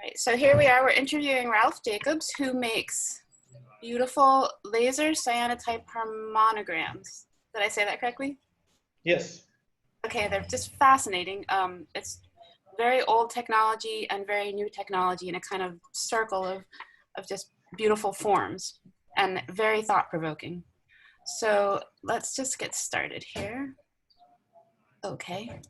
Right, so here we are, we're interviewing Ralf Jacobs, who makes beautiful laser cyanotype harmonograms. Did I say that correctly? Yes. Okay, they're just fascinating. It's very old technology and very new technology in a kind of circle of just beautiful forms and very thought-provoking. So let's just get started here. Okay.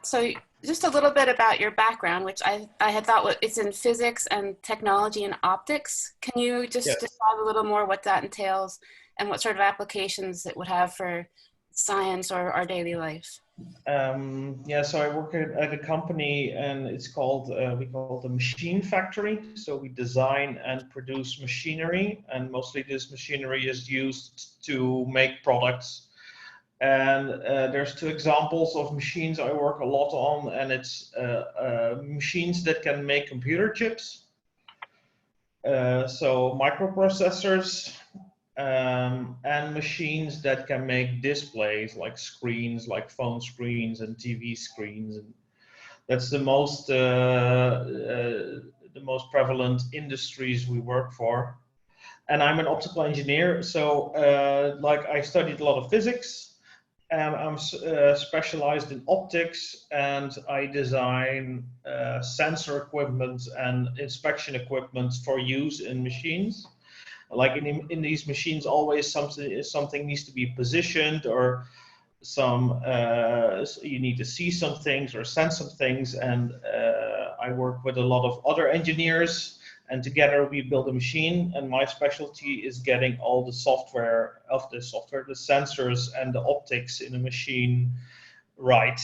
So just a little bit about your background, which I had thought it's in physics and technology and optics. Can you just Yes. describe a little more what that entails and what sort of applications it would have for science or our daily life? So I work at a company, and it's called, we call it the machine factory. So we design and produce machinery, and mostly this machinery is used to make products. And there's two examples of machines I work a lot on, and it's machines that can make computer chips. So microprocessors, and machines that can make displays like screens, like phone screens and TV screens. And that's the most prevalent industries we work for. And I'm an optical engineer, so like I studied a lot of physics. And I'm specialized in optics, and I design sensor equipment and inspection equipment for use in machines. Like in these machines, always something needs to be positioned, or you need to see some things or sense some things. And I work with a lot of other engineers, and together we build a machine. And my specialty is getting all the the sensors and the optics in a machine right.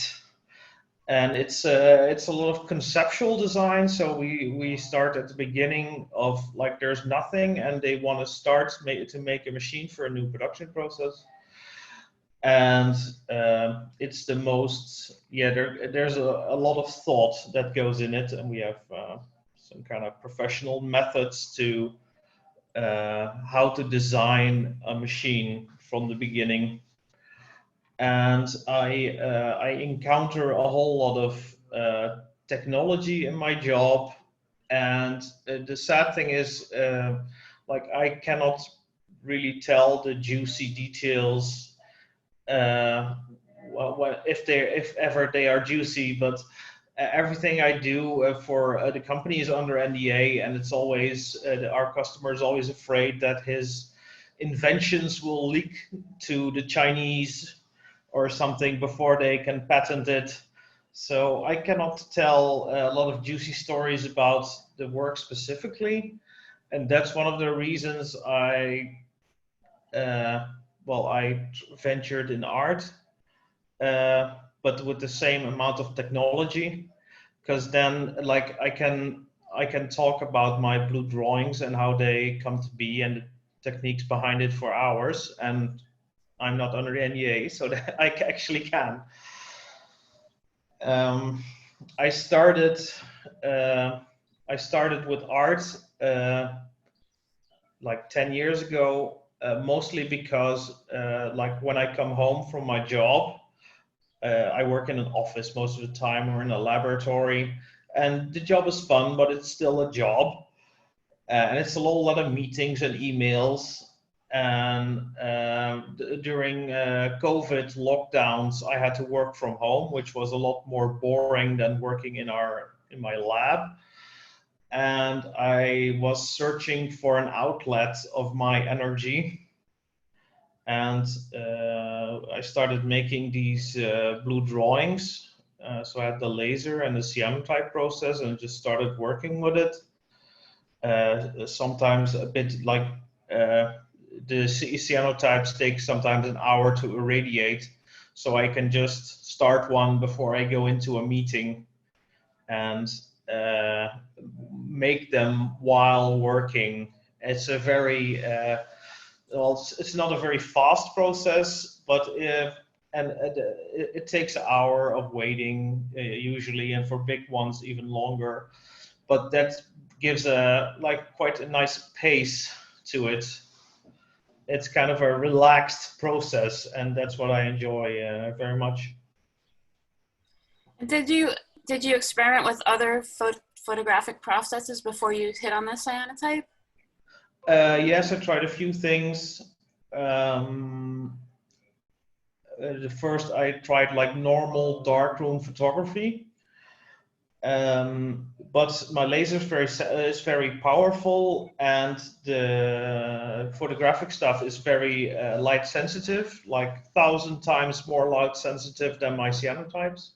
And it's a lot of conceptual design. So we start at the beginning of, like, there's nothing, and they want to start to make a machine for a new production process. And it's the most, there's a lot of thought that goes in it, and we have some kind of professional methods to how to design a machine from the beginning. And I encounter a whole lot of technology in my job. And the sad thing is, like, I cannot really tell the juicy details, if ever they are juicy. But everything I do for the company is under NDA, and it's always our customer is always afraid that his inventions will leak to the Chinese or something before they can patent it. So I cannot tell a lot of juicy stories about the work specifically. And that's one of the reasons I ventured in art, but with the same amount of technology, because then, like, I can talk about my blue drawings and how they come to be and the techniques behind it for hours, and I'm not under the NDA, so that I actually can. I started with art like 10 years ago, mostly because like when I come home from my job, I work in an office most of the time, or in a laboratory, and the job is fun, but it's still a job. And it's a lot of meetings and emails. And during COVID lockdowns, I had to work from home, which was a lot more boring than working in my lab. And I was searching for an outlet of my energy. And I started making these blue drawings. So I had the laser and the cyanotype process, and just started working with it. Sometimes a bit like the cyanotypes take sometimes an hour to irradiate, so I can just start one before I go into a meeting and make them while working. It's a very it's not a very fast process, but it takes an hour of waiting usually, and for big ones even longer. But that gives quite a nice pace to it. It's kind of a relaxed process, and that's what I enjoy very much. Did you Did you experiment with other photographic processes before you hit on the cyanotype? Yes, I tried a few things. The first I tried like normal darkroom photography, but my laser is very powerful, and the photographic stuff is very light sensitive, like 1,000 times more light sensitive than my cyanotypes,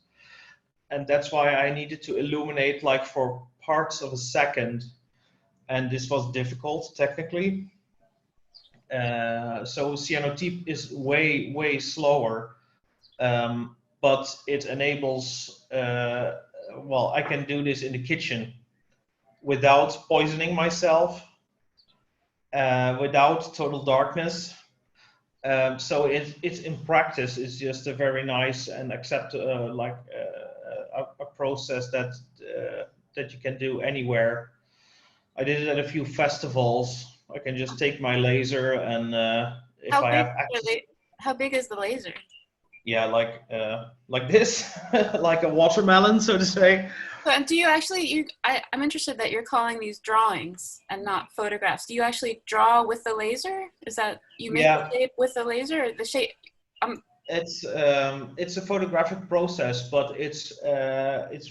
and that's why I needed to illuminate like for parts of a second, and this was difficult technically. So cyanotype is way slower, but it enables, well, I can do this in the kitchen without poisoning myself, without total darkness. So it's in practice, it's just a very nice and a process that that you can do anywhere. I did it at a few festivals. I can just take my laser and if How I big, have access. how big is the laser? Yeah, like this, like a watermelon, so to say. And do you actually, I'm interested that you're calling these drawings and not photographs. Do you actually draw with the laser? Is that, you make the Yeah, shape with the laser? Or the shape, it's a photographic process, but it's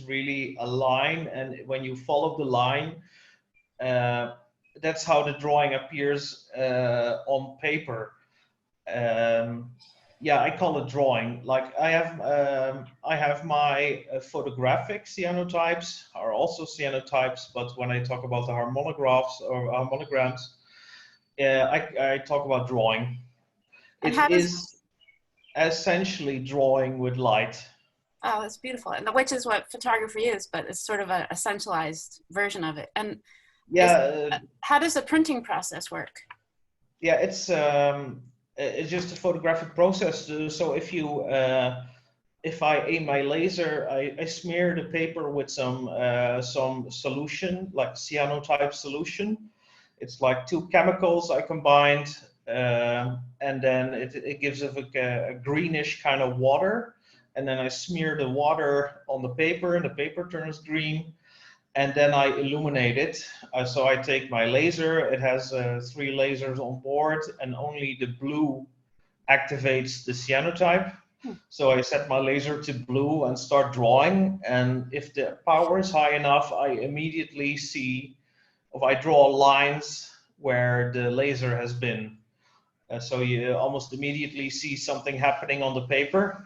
really a line, and when you follow the line, that's how the drawing appears on paper. Um, yeah, I call it drawing. Like I have my photographic cyanotypes are also cyanotypes, but when I talk about the harmonographs or harmonograms, I talk about drawing. and It how does, is essentially drawing with light. oh, that's beautiful. And which is what photography is, but it's sort of a centralized version of it. And is, Yeah, how does the printing process work? yeah, it's just a photographic process. So if I aim my laser, I smear the paper with some solution, like cyanotype solution. It's like two chemicals I combined, and then it gives it a greenish kind of water. And then I smear the water on the paper, and the paper turns green. And then I illuminate it. So I take my laser. It has 3 lasers on board, and only the blue activates the cyanotype. So I set my laser to blue and start drawing. And if the power is high enough, I immediately see, if I draw lines where the laser has been. So you almost immediately see something happening on the paper.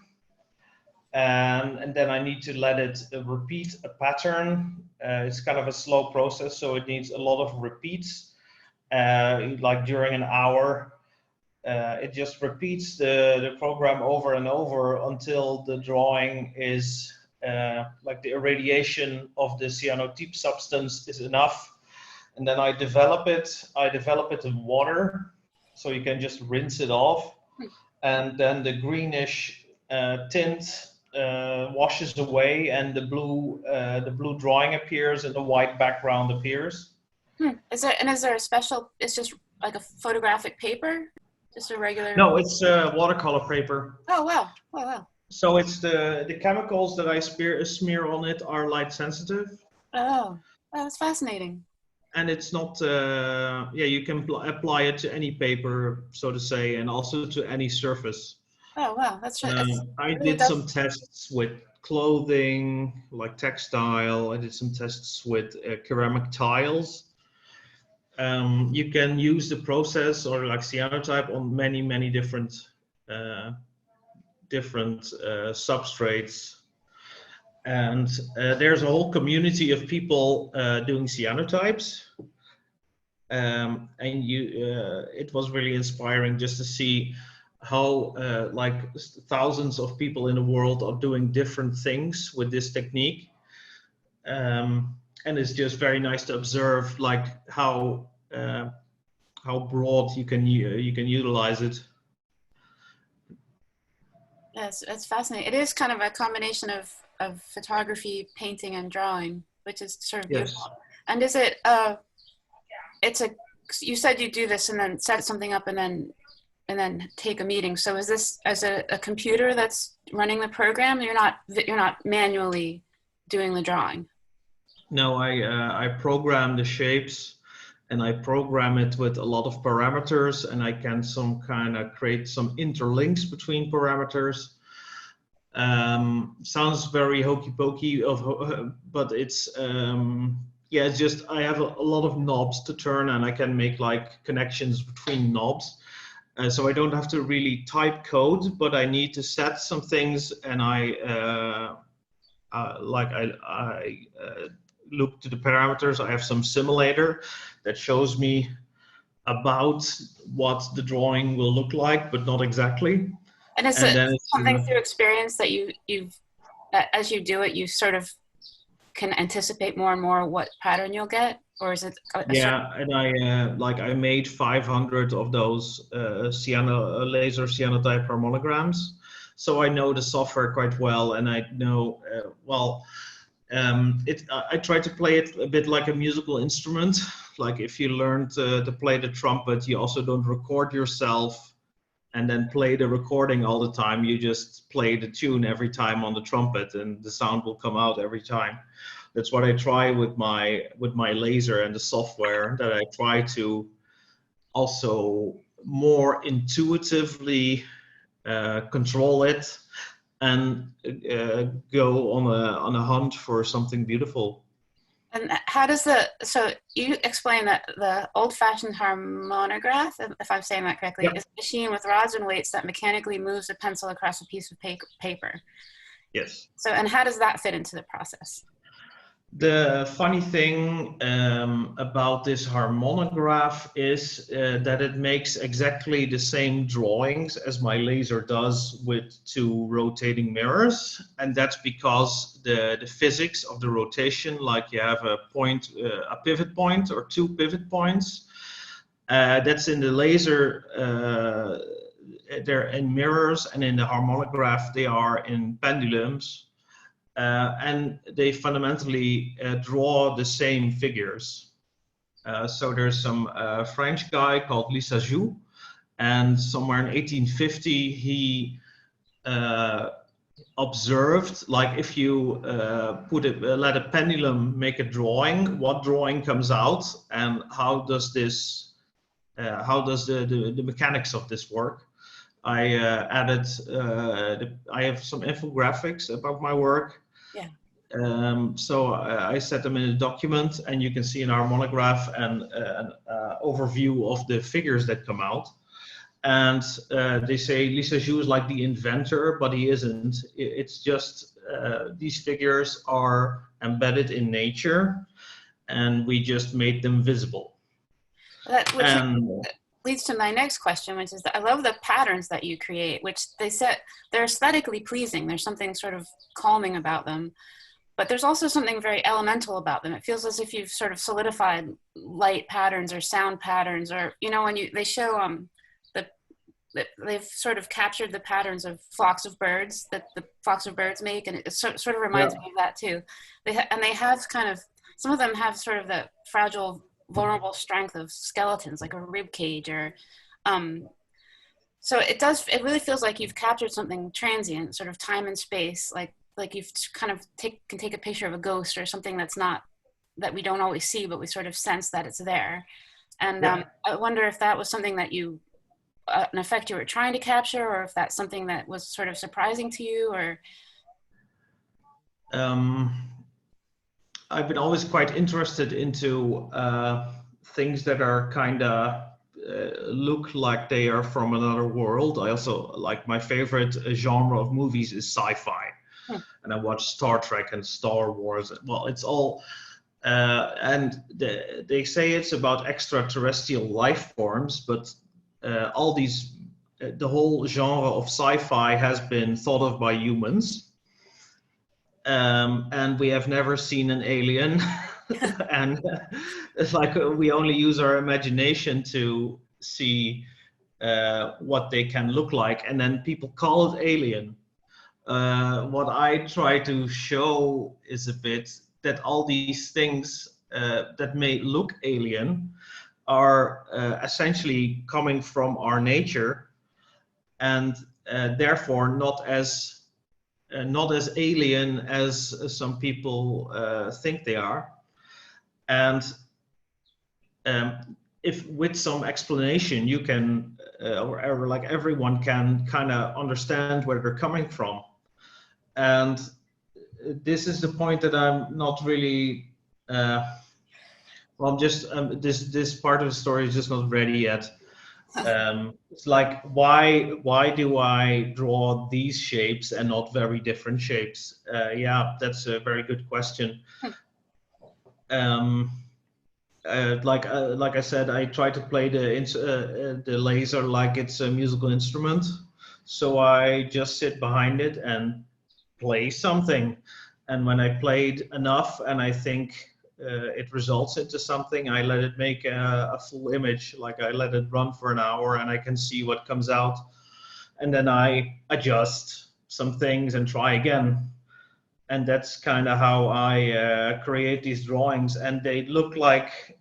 And then I need to let it repeat a pattern. It's kind of a slow process, so it needs a lot of repeats, like during an hour. It just repeats the program over and over until the drawing is like the irradiation of the cyanotype substance is enough. And then I develop it. I develop it in water, so you can just rinse it off. And then the greenish tint washes away, and the blue drawing appears, and the white background appears. Is there a special, it's just like a photographic paper? Just a regular? No, it's watercolor paper. Oh, wow. Oh, wow. So it's the chemicals that I smear on it are light sensitive. Oh, that's fascinating. And it's not, yeah, you can apply it to any paper, so to say, and also to any surface. Oh, wow. I did some tests with clothing, like textile. I did some tests with ceramic tiles. You can use the process or like cyanotype on many different substrates. And there's a whole community of people doing cyanotypes. And it was really inspiring just to see how like thousands of people in the world are doing different things with this technique. And it's just very nice to observe like how broad you can utilize it. Yes, it's fascinating. It is kind of a combination of photography, painting, and drawing, which is sort of beautiful. Yes. And is it you said you do this and then set something up and then take a meeting. So is this as a computer that's running the program? You're not manually doing the drawing? No, I program the shapes, and I program it with a lot of parameters, and I can some kind of create some interlinks between parameters. Sounds very hokey pokey, but it's yeah, it's just I have a lot of knobs to turn, and I can make like connections between knobs. So I don't have to really type code, but I need to set some things, and I look to the parameters. I have some simulator that shows me about what the drawing will look like, but not exactly. And is And it then it's something through experience that you've as you do it, you sort of can anticipate more and more what pattern you'll get, or is it a sort yeah, and I made 500 of those laser cyanotype harmonograms, so I know the software quite well, and I know I try to play it a bit like a musical instrument. Like if you learn to play the trumpet, you also don't record yourself and then play the recording all the time. You just play the tune every time on the trumpet, and the sound will come out every time. That's what I try with my laser and the software, that I try to also more intuitively control it and go on a hunt for something beautiful. And how does so you explain that the old-fashioned harmonograph, if I'm saying that correctly, Yep. is a machine with rods and weights that mechanically moves a pencil across a piece of paper. Yes. So, and how does that fit into the process? The funny thing about this harmonograph is that it makes exactly the same drawings as my laser does with two rotating mirrors, and that's because the physics of the rotation, like you have a pivot point or two pivot points, that's in the laser. They're in mirrors, and in the harmonograph they are in pendulums. And they fundamentally draw the same figures. So there's some French guy called Lissajous, and somewhere in 1850 he observed, like if you let a pendulum make a drawing, what drawing comes out, and how does the mechanics of this work. I added, I have some infographics about my work. Yeah. So I set them in a document, and you can see in our monograph an overview of the figures that come out. And they say Lissajous is like the inventor, but he isn't. It's just these figures are embedded in nature, and we just made them visible. Which leads to my next question, which is that I love the patterns that you create, which they're aesthetically pleasing. There's something sort of calming about them. But there's also something very elemental about them. It feels as if you've sort of solidified light patterns or sound patterns, or, you know, when they show they've sort of captured the patterns of flocks of birds that the flocks of birds make, and it sort of reminds me of that too. They have kind of, some of them have sort of the fragile, vulnerable strength of skeletons, like a rib cage, or so it really feels like you've captured something transient, sort of time and space, like you've kind of can take a picture of a ghost or something that we don't always see, but we sort of sense that it's there. And I wonder if that was something that an effect you were trying to capture, or if that's something that was sort of surprising to you, or. I've been always quite interested into things that are kind of look like they are from another world. I also like, my favorite genre of movies is sci-fi. And I watch Star Trek and Star Wars. Well, it's all, and they say it's about extraterrestrial life forms, but all these, the whole genre of sci-fi has been thought of by humans. And we have never seen an alien. And it's like we only use our imagination to see what they can look like, and then people call it alien. What I try to show is a bit that all these things that may look alien are essentially coming from our nature, and therefore not as not as alien as some people think they are. And if with some explanation you can, or like everyone can kind of understand where they're coming from. And this is the point that I'm not really, well, I'm just, this part of the story is just not ready yet. It's like, why do I draw these shapes and not very different shapes? Yeah, that's a very good question. Like I said, I try to play the laser like it's a musical instrument. So I just sit behind it and play something. And when I played enough and I think it results into something, I let it make a full image. Like I let it run for an hour and I can see what comes out. And then I adjust some things and try again. And that's kind of how I create these drawings. And they look like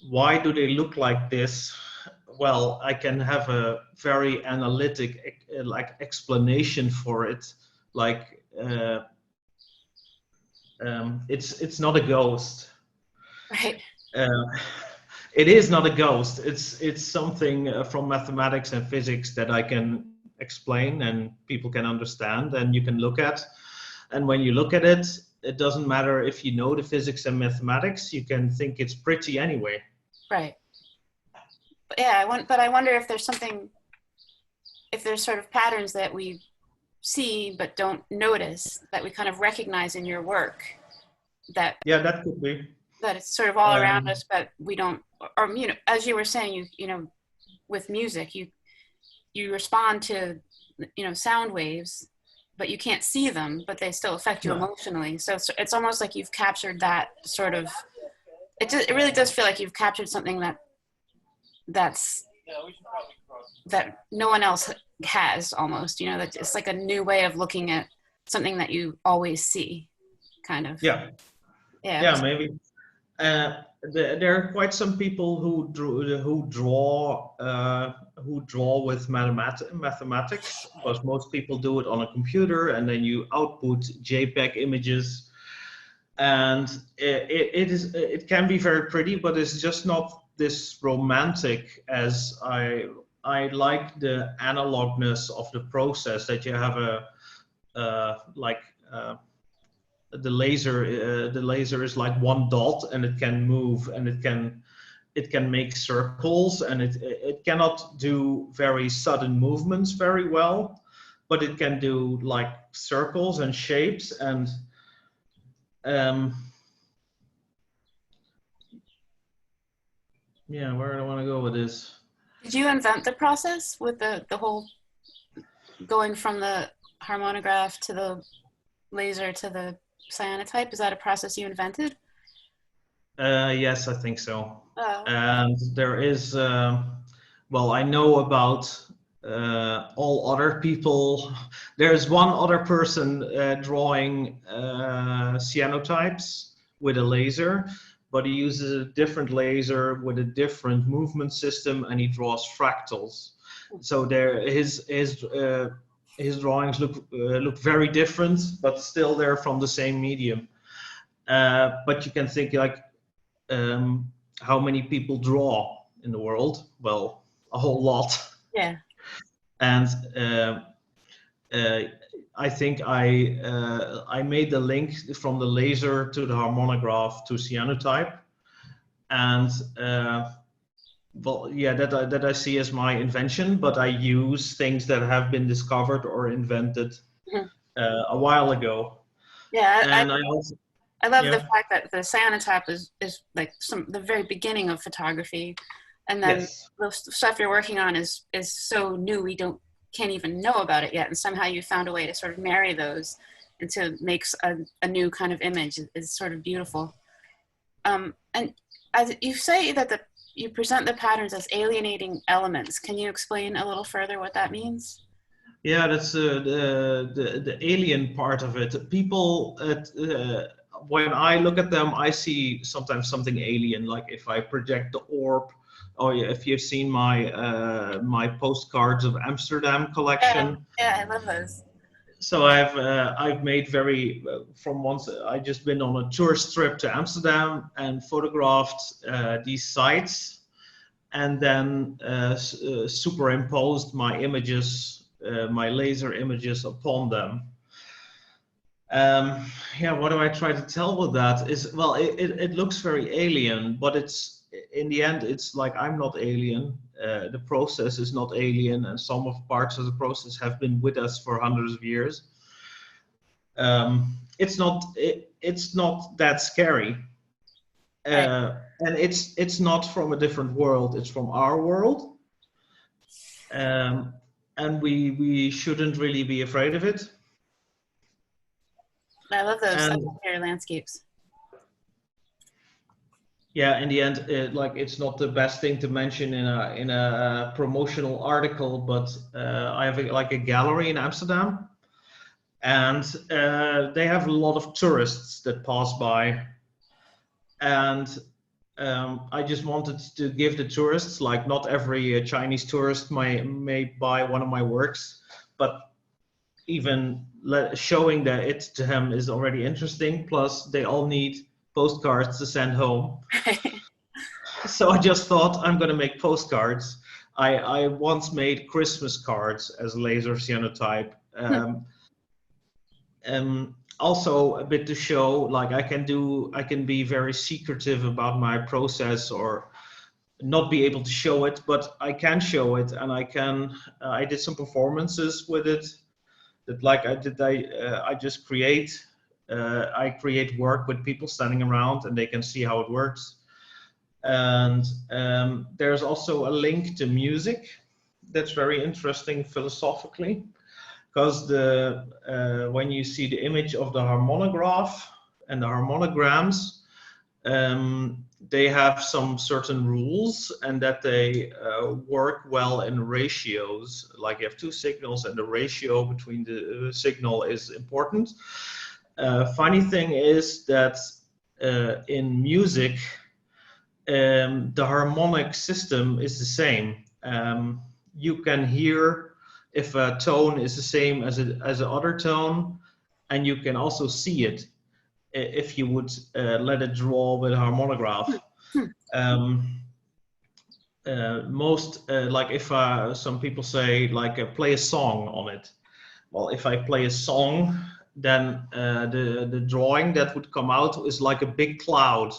why do they look like this? Well, I can have a very analytic like explanation for it. Like it's not a ghost. Right. It is not a ghost. It's something from mathematics and physics that I can explain and people can understand and you can look at. And when you look at it, it doesn't matter if you know the physics and mathematics. You can think it's pretty anyway. Right. But yeah, but I wonder if there's something, if there's sort of patterns that we see but don't notice, that we kind of recognize in your work. That yeah, that could be. That it's sort of all around us, but we don't. Or you know, as you were saying, you know, with music, you respond to, you know, sound waves, but you can't see them, but they still affect you emotionally. So it's almost like you've captured that sort of. It really does feel like you've captured something that no one else has, almost, you know, that it's like a new way of looking at something that you always see, kind of. Yeah maybe. There are quite some people who draw with mathematics, because most people do it on a computer and then you output JPEG images, and it can be very pretty, but it's just not this romantic as I like the analogness of the process, that you have the laser is like one dot and it can move and it can make circles, and it cannot do very sudden movements very well, but it can do like circles and shapes. And yeah, where do I want to go with this? Did you invent the process with the whole going from the harmonograph to the laser to the cyanotype? Is that a process you invented? Yes, I think so. Oh. And there is, well, I know about all other people. There's one other person drawing cyanotypes with a laser, but he uses a different laser with a different movement system, and he draws fractals. So his drawings look very different, but still they're from the same medium. But you can think like, how many people draw in the world? Well, a whole lot. Yeah. And I think I made the link from the laser to the harmonograph to cyanotype, and well, yeah, that I see as my invention, but I use things that have been discovered or invented a while ago. Yeah, and I love the fact that the cyanotype is like the very beginning of photography, and then yes. The stuff you're working on is so new we can't even know about it yet, and somehow you found a way to sort of marry those and to make a new kind of image. Is sort of beautiful. And as you say that you present the patterns as alienating elements. Can you explain a little further what that means? Yeah, that's the alien part of it. People, when I look at them, I see sometimes something alien. Like if I project the orb Oh yeah, if you've seen my my postcards of Amsterdam Yeah, collection. yeah, I love those. So I've made very from once I just been on a tourist trip to Amsterdam and photographed these sites, and then superimposed my images, my laser images upon them. Yeah, what do I try to tell with that? Is well, it looks very alien, but it's in the end, it's like I'm not alien. The process is not alien, and some of parts of the process have been with us for hundreds of years. It's not that scary, Right. and it's not from a different world. It's from our world, um, and we shouldn't really be afraid of it. I love those And secondary landscapes. yeah, in the end, it's not the best thing to mention in a promotional article, but I have like a gallery in Amsterdam, and they have a lot of tourists that pass by, and I just wanted to give the tourists, like not every Chinese tourist may buy one of my works, but even showing that it to him is already interesting. Plus, they all need postcards to send home. So I just thought I'm going to make postcards. I once made Christmas cards as laser cyanotype. Also a bit to show like I can be very secretive about my process or not be able to show it, but I can show it, and I did some performances with it that like I just create I create work with people standing around and they can see how it works. And there's also a link to music that's very interesting philosophically, because when you see the image of the harmonograph and the harmonograms, they have some certain rules, and that they work well in ratios. Like you have two signals, and the ratio between the signal is important. Funny thing is that in music, the harmonic system is the same. You can hear if a tone is the same as a other tone, and you can also see it if you would let it draw with a harmonograph. Like if some people say like play a song on it. Well, if I play a song, then the drawing that would come out is like a big cloud,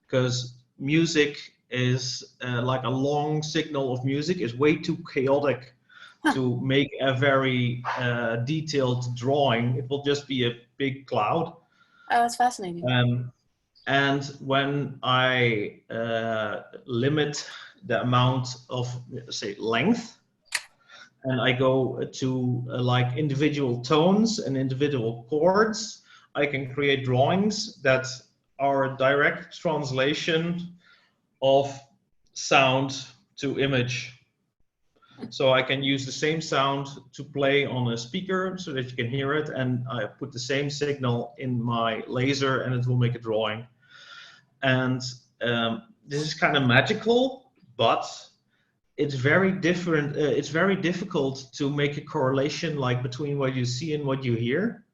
because music is like a long signal of music is way too chaotic to make a very detailed drawing. It will just be a big cloud. Oh, that's fascinating. And when I limit the amount of, say, length, and I go to like individual tones and individual chords, I can create drawings that are a direct translation of sound to image. So I can use the same sound to play on a speaker so that you can hear it, and I put the same signal in my laser and it will make a drawing. And this is kind of magical, but it's very different. It's very difficult to make a correlation like between what you see and what you hear.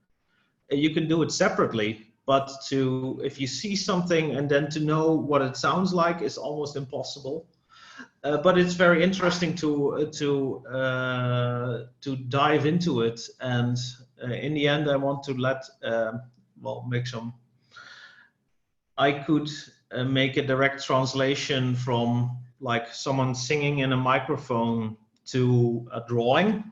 You can do it separately, but if you see something and then to know what it sounds like is almost impossible. But it's very interesting to dive into it, and in the end, I want to make some. I could make a direct translation from like someone singing in a microphone to a drawing.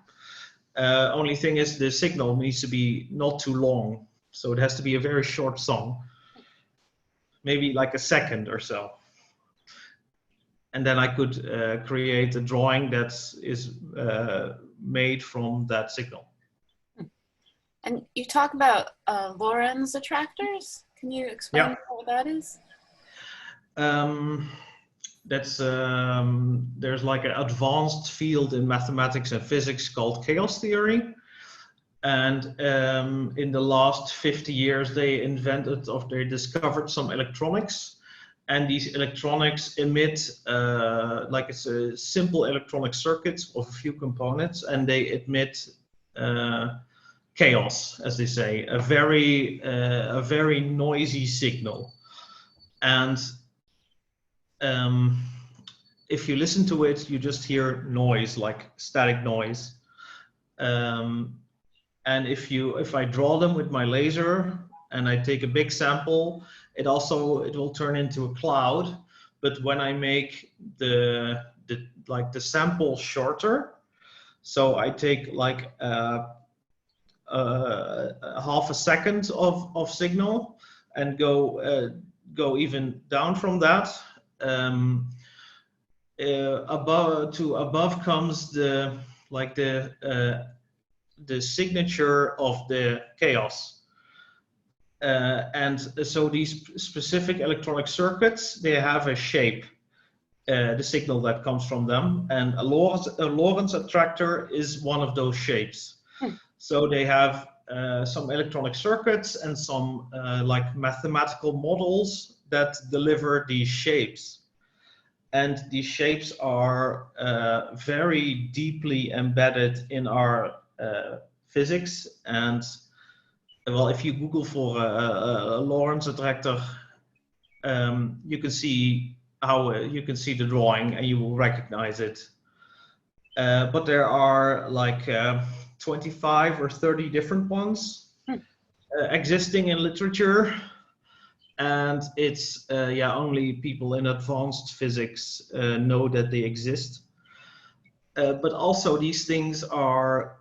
Only thing is the signal needs to be not too long, so it has to be a very short song, maybe like a second or so. And then I could create a drawing that is made from that signal. And you talk about Lorentz attractors. Can you explain what that is? There's like an advanced field in mathematics and physics called chaos theory. And in the last 50 years, they discovered some electronics and these electronics emit like it's a simple electronic circuit of a few components, and they emit chaos, as they say, a very noisy signal. And if you listen to it, you just hear noise, like static noise. And if I draw them with my laser and I take a big sample, it will turn into a cloud. But when I make the sample shorter, so I take like half a second of signal and go even down from that. Above comes the signature of the chaos. And so these specific electronic circuits, they have a shape, the signal that comes from them. And a Lorentz attractor is one of those shapes. So they have some electronic circuits and some like mathematical models that deliver these shapes. And these shapes are very deeply embedded in our physics. And well, if you Google for a Lorentz attractor, you can see the drawing and you will recognize it. But there are like 25 or 30 different ones existing in literature. And it's only people in advanced physics know that they exist. But also these things are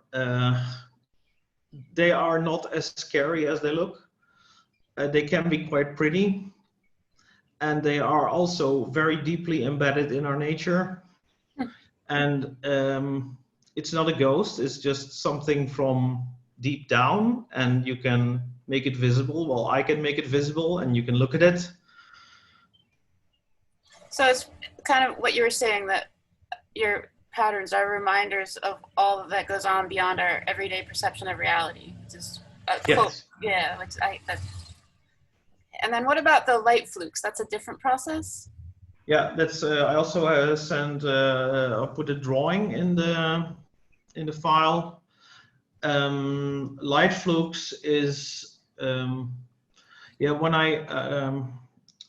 they are not as scary as they look. They can be quite pretty, and they are also very deeply embedded in our nature. And it's not a ghost, it's just something from deep down, and you can make it visible. Well, I can make it visible and you can look at it. So it's kind of what you were saying, that your patterns are reminders of all that goes on beyond our everyday perception of reality. Just a quote. Yes. Yeah. And then what about the light flukes? That's a different process? Yeah, that's. I also I'll put a drawing in the file. Light flukes is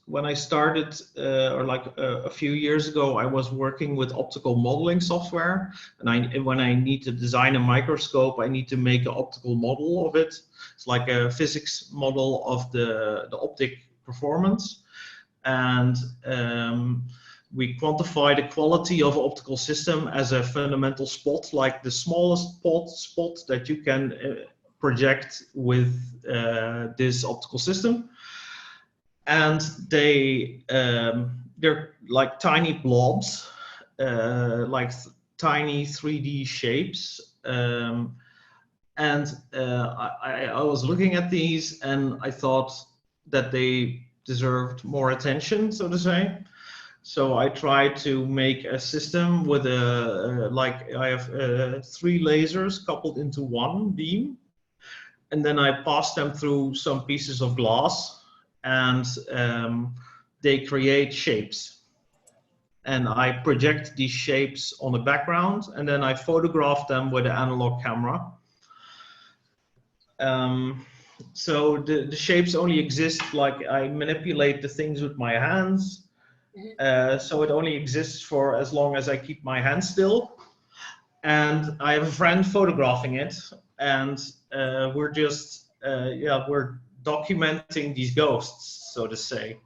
when I started a few years ago, I was working with optical modeling software, and when I need to design a microscope, I need to make an optical model of it. It's like a physics model of the optic performance. And we quantify the quality of an optical system as a fundamental spot, like the smallest spot that you can project with this optical system. And they're like tiny blobs, like tiny 3D shapes. I was looking at these and I thought that they deserved more attention, so to say. So I tried to make a system with I have 3 lasers coupled into one beam, and then I pass them through some pieces of glass, and they create shapes. And I project these shapes on the background, and then I photograph them with an analog camera. So the shapes only exist, like I manipulate the things with my hands. So it only exists for as long as I keep my hands still. And I have a friend photographing it, and we're just, we're documenting these ghosts, so to say.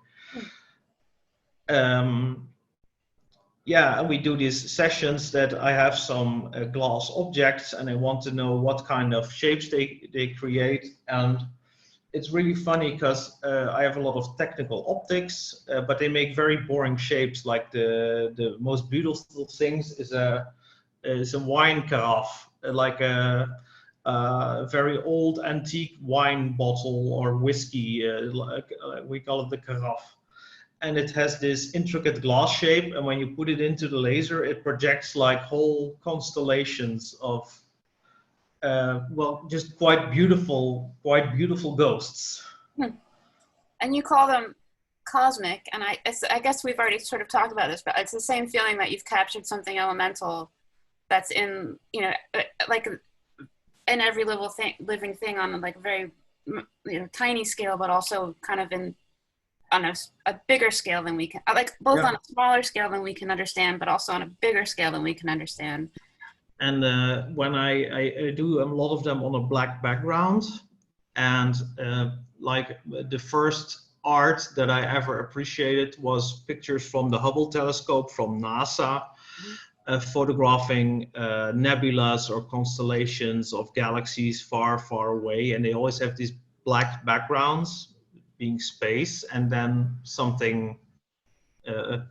We do these sessions that I have some glass objects, and I want to know what kind of shapes they create. And it's really funny because I have a lot of technical optics, but they make very boring shapes. Like the most beautiful things is a wine carafe, like a very old antique wine bottle or whiskey. We call it the carafe. And it has this intricate glass shape, and when you put it into the laser, it projects like whole constellations of just quite beautiful ghosts. And you call them cosmic, and I guess we've already sort of talked about this, but it's the same feeling that you've captured something elemental that's in, like in every living thing on like a very, tiny scale, but also kind of in on a bigger scale than we can, like both Yeah. on a smaller scale than we can understand, but also on a bigger scale than we can understand. And when I do a lot of them on a black background, and like the first art that I ever appreciated was pictures from the Hubble telescope from NASA, photographing nebulas or constellations of galaxies far, far away, and they always have these black backgrounds, being space, and then something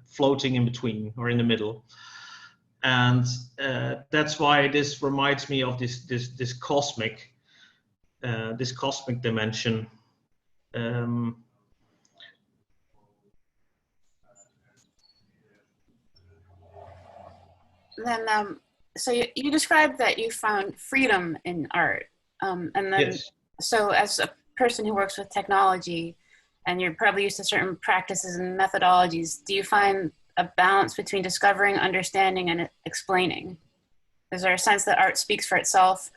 floating in between or in the middle. And that's why this reminds me of this cosmic dimension. Then, so you described that you found freedom in art, and then, Yes. so as a person who works with technology, and you're probably used to certain practices and methodologies, do you find a balance between discovering, understanding, and explaining? Is there a sense that art speaks for itself,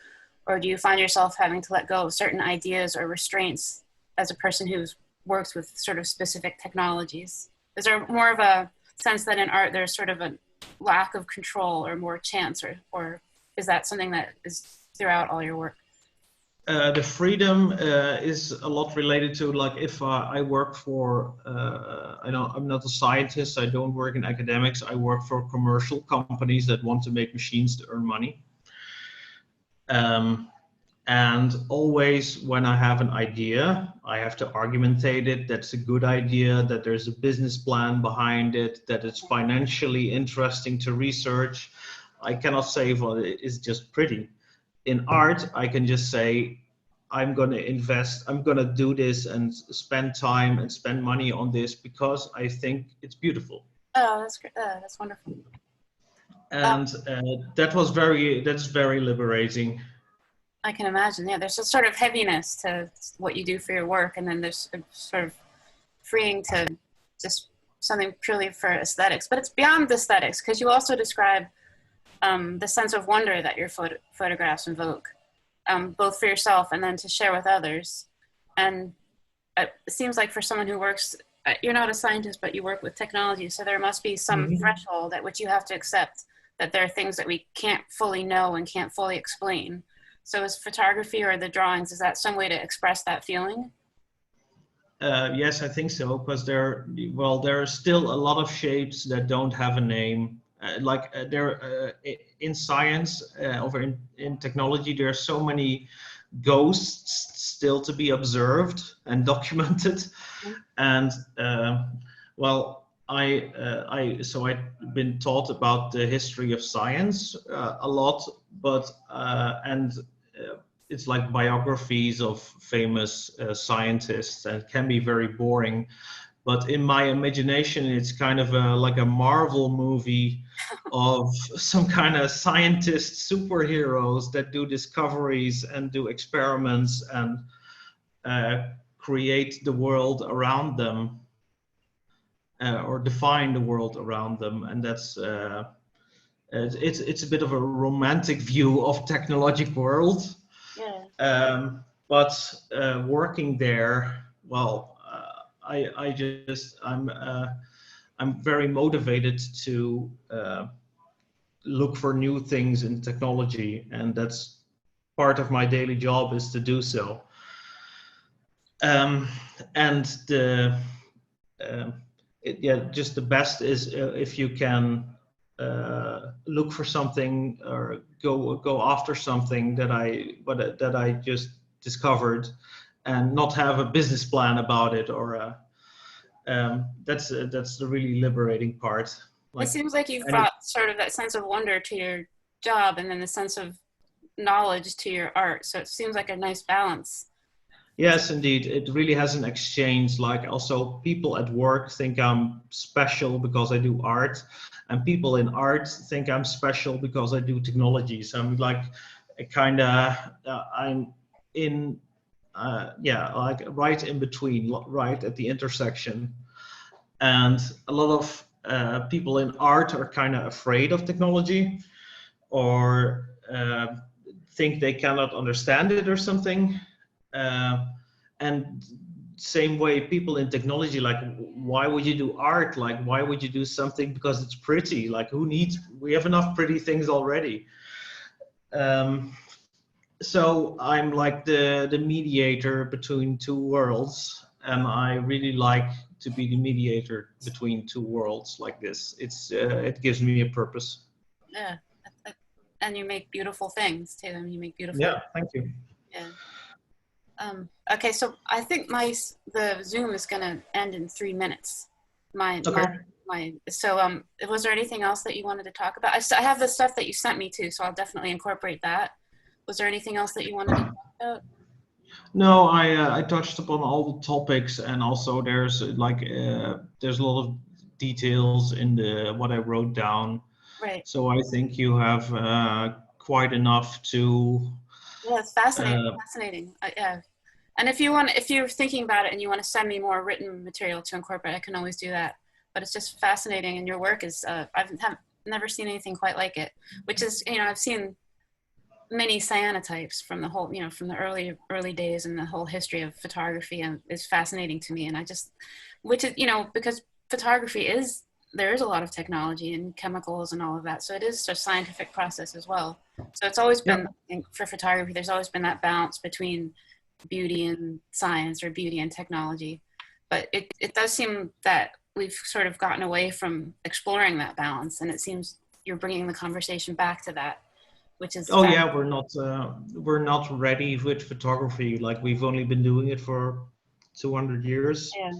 or do you find yourself having to let go of certain ideas or restraints as a person who's works with sort of specific technologies? Is there more of a sense that in art there's sort of a lack of control or more chance, or is that something that is throughout all your work? The freedom is a lot related to, like, if I work for, I'm not a scientist, I don't work in academics, I work for commercial companies that want to make machines to earn money. And always when I have an idea, I have to argumentate it, that's a good idea, that there's a business plan behind it, that it's financially interesting to research. I cannot say, well, it's just pretty. In art, I can just say, I'm going to invest, I'm going to do this and spend time and spend money on this because I think it's beautiful. Oh, that's great. That's wonderful. And that's very liberating. I can imagine. Yeah, there's a sort of heaviness to what you do for your work, and then there's a sort of freeing to just something purely for aesthetics. But it's beyond aesthetics, because you also describe the sense of wonder that your photographs invoke, both for yourself and then to share with others. And it seems like for someone who works, you're not a scientist, but you work with technology, so there must be some threshold at which you have to accept that there are things that we can't fully know and can't fully explain. So is photography or the drawings, is that some way to express that feeling? Yes, I think so, because there are still a lot of shapes that don't have a name. In science or in technology, there are so many ghosts still to be observed and documented. And I've been taught about the history of science a lot, but it's like biographies of famous scientists, and can be very boring. But in my imagination, it's kind of like a Marvel movie of some kind of scientist superheroes that do discoveries and do experiments and create the world around them, or define the world around them. And that's it's a bit of a romantic view of technological world. Yeah. But working there, well, I'm very motivated to look for new things in technology, and that's part of my daily job, is to do so. And just the best is if you can look for something or go after something that I just discovered, and not have a business plan about it, or that's the really liberating part. It seems like you've brought sort of that sense of wonder to your job, and then the sense of knowledge to your art. So it seems like a nice balance. Yes, indeed. It really has an exchange. Like, also, people at work think I'm special because I do art, and people in art think I'm special because I do technology. So I'm like, I'm in, like right in between, right at the intersection. And a lot of people in art are kind of afraid of technology, or think they cannot understand it or something. And same way, people in technology, like, why would you do art? Like, why would you do something because it's pretty? Like, who needs, we have enough pretty things already. So I'm like the mediator between two worlds, and I really like to be the mediator between two worlds like this. It gives me a purpose. Yeah. And you make beautiful things too. I mean, you make beautiful. Yeah, thank you. Yeah. Okay, so I think the Zoom is going to end in 3 minutes. My Okay. So was there anything else that you wanted to talk about? I have the stuff that you sent me too, so I'll definitely incorporate that. Was there anything else that you wanted to talk about? No, I touched upon all the topics, and also there's there's a lot of details in the what I wrote down. Right. So I think you have quite enough to. Yeah, it's fascinating. Fascinating. Yeah. And if you're thinking about it and you want to send me more written material to incorporate, I can always do that. But it's just fascinating, and your work is I've never seen anything quite like it. Which is, I've seen many cyanotypes from the whole, from the early days and the whole history of photography, and is fascinating to me. And I just, which is, because photography there is a lot of technology and chemicals and all of that, so it is a scientific process as well. So it's always been, I think, for photography, there's always been that balance between beauty and science, or beauty and technology. But it does seem that we've sort of gotten away from exploring that balance, and it seems you're bringing the conversation back to that, which is Yeah, we're not ready with photography. Like, we've only been doing it for 200 years yeah,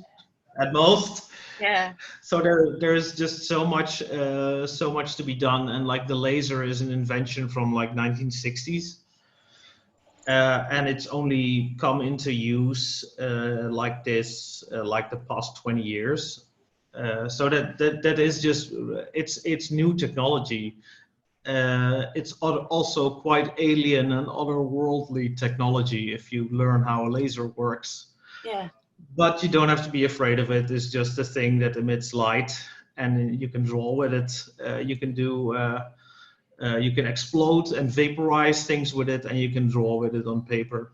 at most. yeah, So there's just so much to be done. And like, the laser is an invention from like 1960s. And it's only come into use like this like the past 20 years. So that is just, it's new technology. It's also quite alien and otherworldly technology if you learn how a laser works. yeah. But you don't have to be afraid of it. It's just a thing that emits light, and you can draw with it. You can explode and vaporize things with it, and you can draw with it on paper.